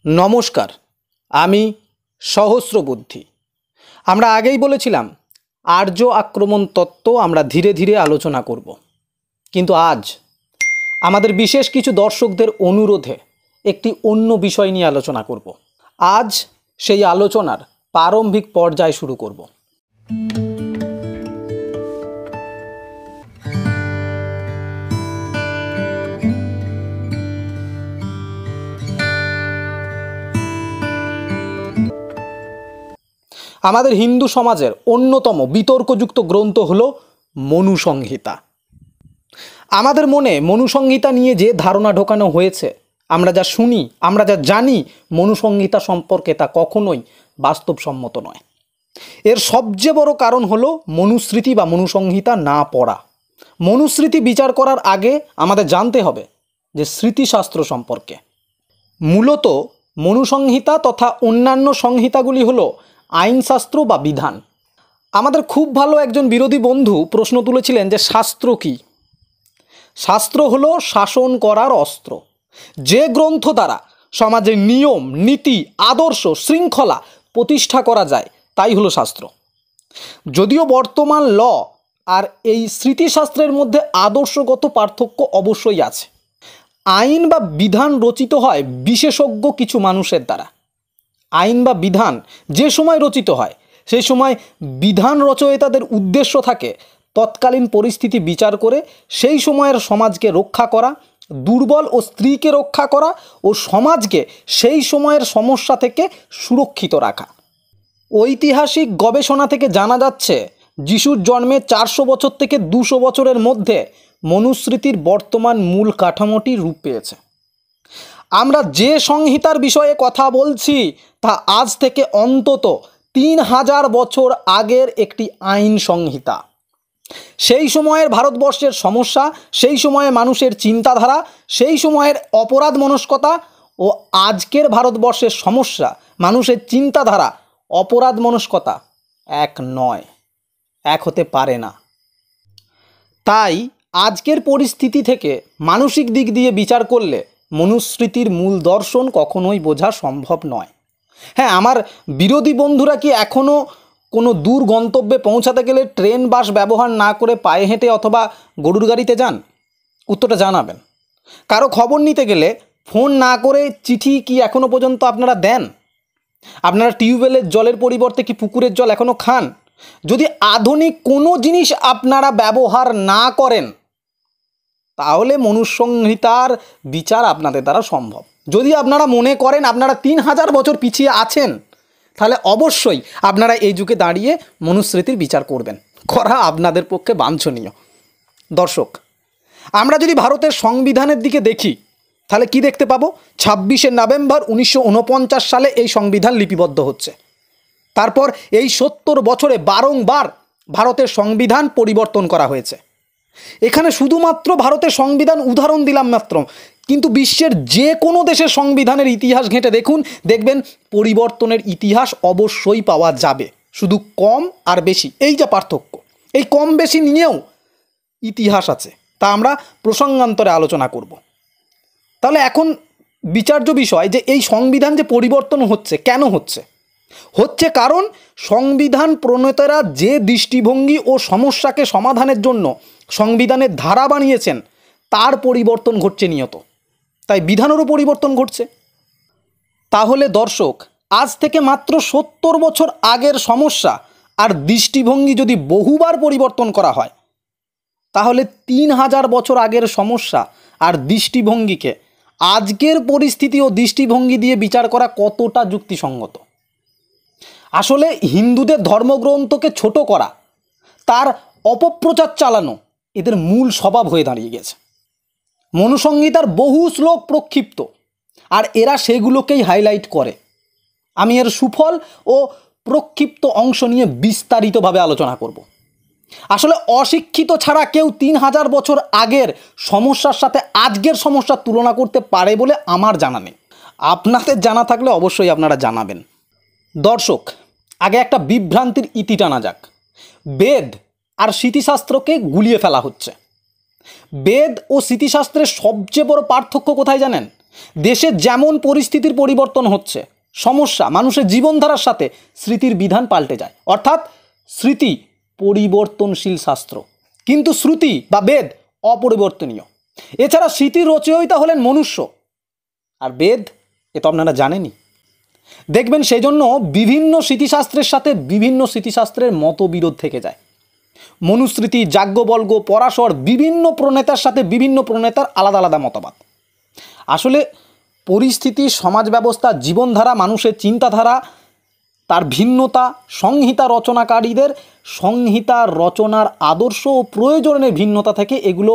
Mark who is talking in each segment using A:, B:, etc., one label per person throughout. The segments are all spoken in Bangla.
A: নমস্কার, আমি সহস্রবুদ্ধি। আমরা আগেই বলেছিলাম আর্য আক্রমণ তত্ত্ব আমরা ধীরে ধীরে আলোচনা করব, কিন্তু আজ আমাদের বিশেষ কিছু দর্শকদের অনুরোধে একটি অন্য বিষয় নিয়ে আলোচনা করব। আজ সেই আলোচনার প্রারম্ভিক পর্যায় শুরু করব। আমাদের হিন্দু সমাজের অন্যতম বিতর্কযুক্ত গ্রন্থ হলো মনুসংহিতা। আমাদের মনে মনুসংহিতা নিয়ে যে ধারণা ঢোকানো হয়েছে, আমরা যা শুনি, আমরা যা জানি মনুসংহিতা সম্পর্কে, তা কখনোই বাস্তবসম্মত নয়। এর সবচেয়ে বড় কারণ হলো মনুস্মৃতি বা মনুসংহিতা না পড়া। মনুস্মৃতি বিচার করার আগে আমাদের জানতে হবে যে স্মৃতিশাস্ত্র সম্পর্কে। মূলত মনুসংহিতা তথা অন্যান্য সংহিতাগুলি হলো আইনশাস্ত্র বা বিধান। আমাদের খুব ভালো একজন বিরোধী বন্ধু প্রশ্ন তুলেছিলেন যে শাস্ত্র কি? শাস্ত্র হলো শাসন করার অস্ত্র। যে গ্রন্থ দ্বারা সমাজে নিয়ম, নীতি, আদর্শ, শৃঙ্খলা প্রতিষ্ঠা করা যায় তাই হলো শাস্ত্র। যদিও বর্তমান ল আর এই স্মৃতিশাস্ত্রের মধ্যে আদর্শগত পার্থক্য অবশ্যই আছে। আইন বা বিধান রচিত হয় বিশেষজ্ঞ কিছু মানুষের দ্বারা। আইন বা বিধান যে সময় রচিত হয় সেই সময় বিধান রচয়িতাদের উদ্দেশ্য থাকে তৎকালীন পরিস্থিতি বিচার করে সেই সময়ের সমাজকে রক্ষা করা, দুর্বল ও স্ত্রীকে রক্ষা করা ও সমাজকে সেই সময়ের সমস্যা থেকে সুরক্ষিত রাখা। ঐতিহাসিক গবেষণা থেকে জানা যাচ্ছে যিশুর জন্মে 400 বছর থেকে 200 বছরের মধ্যে মনুস্মৃতির বর্তমান মূল কাঠামোটি রূপ পেয়েছে। আমরা যে সংহিতার বিষয়ে কথা বলছি তা আজ থেকে অন্তত 3000 বছর আগের একটি আইন সংহিতা। সেই সময়ের ভারতবর্ষের সমস্যা, সেই সময়ে মানুষের চিন্তাধারা, সেই সময়ের অপরাধ মনস্কতা ও আজকের ভারতবর্ষের সমস্যা, মানুষের চিন্তাধারা, অপরাধ মনস্কতা এক নয়, এক হতে পারে না। তাই আজকের পরিস্থিতি থেকে মানসিক দিক দিয়ে বিচার করলে মনুস্মৃতির মূল দর্শন কখনোই বোঝা সম্ভব নয়। হ্যাঁ, আমার বিরোধী বন্ধুরা কি এখনও কোনো দূর গন্তব্যে পৌঁছাতে গেলে ট্রেন বাস ব্যবহার না করে পায়ে হেঁটে অথবা গরুর গাড়িতে যান? উত্তরটা জানাবেন। কারো খবর নিতে গেলে ফোন না করে চিঠি কি এখনও পর্যন্ত আপনারা দেন? আপনারা টিউবওয়েলের জলের পরিবর্তে কি পুকুরের জল এখনও খান? যদি আধুনিক কোনো জিনিস আপনারা ব্যবহার না করেন তাহলে মনুসংহিতার বিচার আপনাদের দ্বারা সম্ভব। যদি আপনারা মনে করেন আপনারা 3000 বছর পিছিয়ে আছেন, তাহলে অবশ্যই আপনারা এই যুগে দাঁড়িয়ে মনুস্মৃতির বিচার করবেন, করা আপনাদের পক্ষে বাঞ্ছনীয়। দর্শক, আমরা যদি ভারতের সংবিধানের দিকে দেখি তাহলে কি দেখতে পাবো? 26শে নভেম্বর 1949 সালে এই সংবিধান লিপিবদ্ধ হচ্ছে। তারপর এই 70 বছরে বারংবার ভারতের সংবিধান পরিবর্তন করা হয়েছে। এখানে শুধুমাত্র ভারতের সংবিধান উদাহরণ দিলাম মাত্র, কিন্তু বিশ্বের যে কোনো দেশের সংবিধানের ইতিহাস ঘেঁটে দেখুন, দেখবেন পরিবর্তনের ইতিহাস অবশ্যই পাওয়া যাবে। শুধু কম আর বেশি, এই যে পার্থক্য, এই কম বেশি নিয়েও ইতিহাস আছে, তা আমরা প্রসঙ্গান্তরে আলোচনা করব। তাহলে এখন বিচার্য বিষয় যে এই সংবিধান যে পরিবর্তন হচ্ছে, কেন হচ্ছে? হচ্ছে কারণ সংবিধান প্রণেতারা যে দৃষ্টিভঙ্গি ও সমস্যাকে সমাধানের জন্য সংবিধানের ধারা বানিয়েছেন তার পরিবর্তন ঘটছে নিয়ত, তাই বিধানেরও পরিবর্তন ঘটছে। তাহলে দর্শক, আজ থেকে মাত্র 70 বছর আগের সমস্যা আর দৃষ্টিভঙ্গি যদি বহুবার পরিবর্তন করা হয়, তাহলে 3000 বছর আগের সমস্যা আর দৃষ্টিভঙ্গিকে আজকের পরিস্থিতি ও দৃষ্টিভঙ্গি দিয়ে বিচার করা কতটা যুক্তিসঙ্গত? আসলে হিন্দুদের ধর্মগ্রন্থকে ছোট করা, তার অপপ্রচার চালানো এদের মূল স্বভাব হয়ে দাঁড়িয়ে গেছে। মনুসংহিতার বহু শ্লোক প্রক্ষিপ্ত, আর এরা সেগুলোকেই হাইলাইট করে। আমি এর সুফল ও প্রক্ষিপ্ত অংশ নিয়ে বিস্তারিতভাবে আলোচনা করব। আসলে অশিক্ষিত ছাড়া কেউ 3000 বছর আগের সমস্যার সাথে আজকের সমস্যার তুলনা করতে পারে বলে আমার জানা নেই। আপনাদের জানা থাকলে অবশ্যই আপনারা জানাবেন। দর্শক, আগে একটা বিভ্রান্তির ইতি টানা যাক। বেদ আর স্মৃতিশাস্ত্রকে গুলিয়ে ফেলা হচ্ছে। বেদ ও স্মৃতিশাস্ত্রের সবচেয়ে বড় পার্থক্য কোথায় জানেন? দেশের যেমন পরিস্থিতির পরিবর্তন হচ্ছে, সমস্যা মানুষের জীবনধারার সাথে স্মৃতির বিধান পাল্টে যায়। অর্থাৎ স্মৃতি পরিবর্তনশীল শাস্ত্র, কিন্তু শ্রুতি বা বেদ অপরিবর্তনীয়। এছাড়া স্মৃতির রচয়িতা হলেন মনুষ্য, আর বেদ এ তো আপনারা জানেনই। দেখবেন সেই জন্য বিভিন্ন স্মৃতিশাস্ত্রের সাথে বিভিন্ন স্মৃতিশাস্ত্রের মতবিরোধ থেকে যায়। মনুস্মৃতি, যাজ্ঞবল্ক্য, পরাশর, বিভিন্ন প্রণেতার সাথে বিভিন্ন প্রণেতার আলাদা আলাদা মতবাদ। আসলে পরিস্থিতি, সমাজ ব্যবস্থা, জীবনধারা, মানুষের চিন্তাধারা, তার ভিন্নতা, সংহিতা রচনাকারীদের সংহিতা রচনার আদর্শ ও প্রয়োজনের ভিন্নতা থেকে এগুলো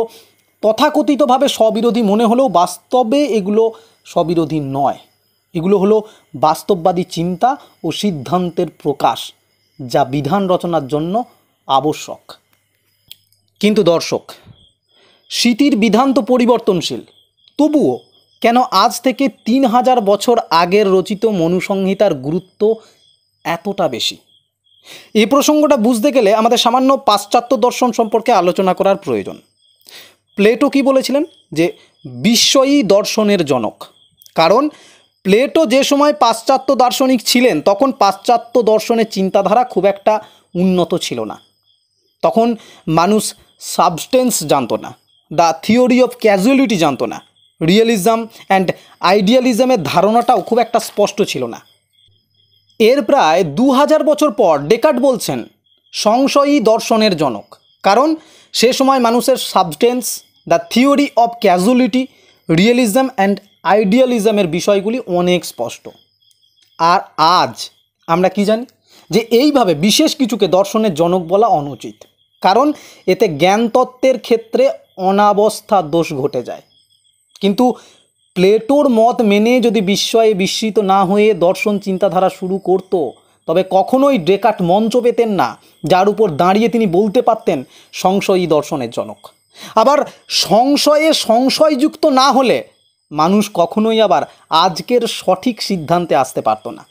A: তথাকথিতভাবে স্ববিরোধী মনে হলেও বাস্তবে এগুলো স্ববিরোধী নয়। এগুলো হলো বাস্তববাদী চিন্তা ও সিদ্ধান্তের প্রকাশ, যা বিধান রচনার জন্য আবশ্যক। কিন্তু দর্শক, স্মৃতির বিধান তো পরিবর্তনশীল, তবুও কেন আজ থেকে 3000 বছর আগের রচিত মনুসংহিতার গুরুত্ব এতটা বেশি? এই প্রসঙ্গটা বুঝতে গেলে আমাদের সামান্য পাশ্চাত্য দর্শন সম্পর্কে আলোচনা করার প্রয়োজন। প্লেটো কি বলেছিলেন? যে বিস্ময়ী দর্শনের জনক। কারণ প্লেটো যে সময় পাশ্চাত্য দার্শনিক ছিলেন, তখন পাশ্চাত্য দর্শনের চিন্তাধারা খুব একটা উন্নত ছিল না। তখন মানুষ সাবস্টেন্স জানতো না, দ্য থিওরি অফ ক্যাজুয়ালিটি জানতো না, রিয়েলিজম অ্যান্ড আইডিয়ালিজমের ধারণাটাও খুব একটা স্পষ্ট ছিল না। এর প্রায় 2000 বছর পর ডেকার্ট বলছেন সংশয়ী দর্শনের জনক। কারণ সে সময় মানুষের substance, the theory of causality, realism and আইডিয়ালিজমের বিষয়গুলি অনেক স্পষ্ট। আর আজ আমরা কি জানি? যে এইভাবে বিশেষ কিছুকে দর্শনের জনক বলা অনুচিত, কারণ এতে জ্ঞানতত্ত্বের ক্ষেত্রে অনাবস্থা দোষ ঘটে যায়। কিন্তু প্লেটোর মত মেনে যদি বিস্ময়ে বিস্মিত না হয়ে দর্শন চিন্তাধারা শুরু করত, তবে কখনোই ডেকার্ট মঞ্চ পেতেন না যার উপর দাঁড়িয়ে তিনি বলতে পারতেন সংশয়ী দর্শনের জনক। আবার সংশয়ে সংশয়যুক্ত না হলে মানুষ কখনোই আবার আজকের সঠিক সিদ্ধান্তে আসতে পারত না।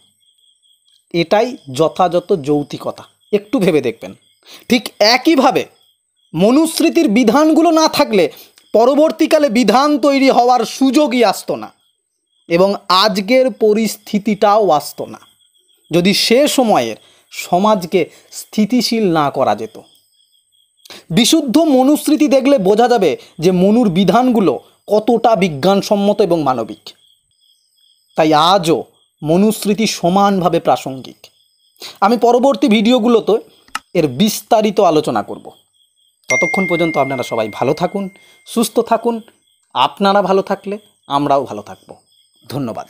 A: এটাই যথাযথ যৌক্তিকতা। একটু ভেবে দেখবেন। ঠিক একইভাবে মনুস্মৃতির বিধানগুলো না থাকলে পরবর্তীকালে বিধান তৈরি হওয়ার সুযোগই আসতো না, এবং আজকের পরিস্থিতিটাও আসতো না যদি সে সময়ের সমাজকে স্থিতিশীল না করা যেত। বিশুদ্ধ মনুস্মৃতি দেখলে বোঝা যাবে যে মনুর বিধানগুলো কতটা বিজ্ঞানসম্মত এবং মানবিক। তাই আজও মনুস্মৃতি সমানভাবে প্রাসঙ্গিক। আমি পরবর্তী ভিডিওগুলোতে এর বিস্তারিত আলোচনা করব। ততক্ষণ পর্যন্ত আপনারা সবাই ভালো থাকুন, সুস্থ থাকুন। আপনারা ভালো থাকলে আমরাও ভালো থাকব। ধন্যবাদ।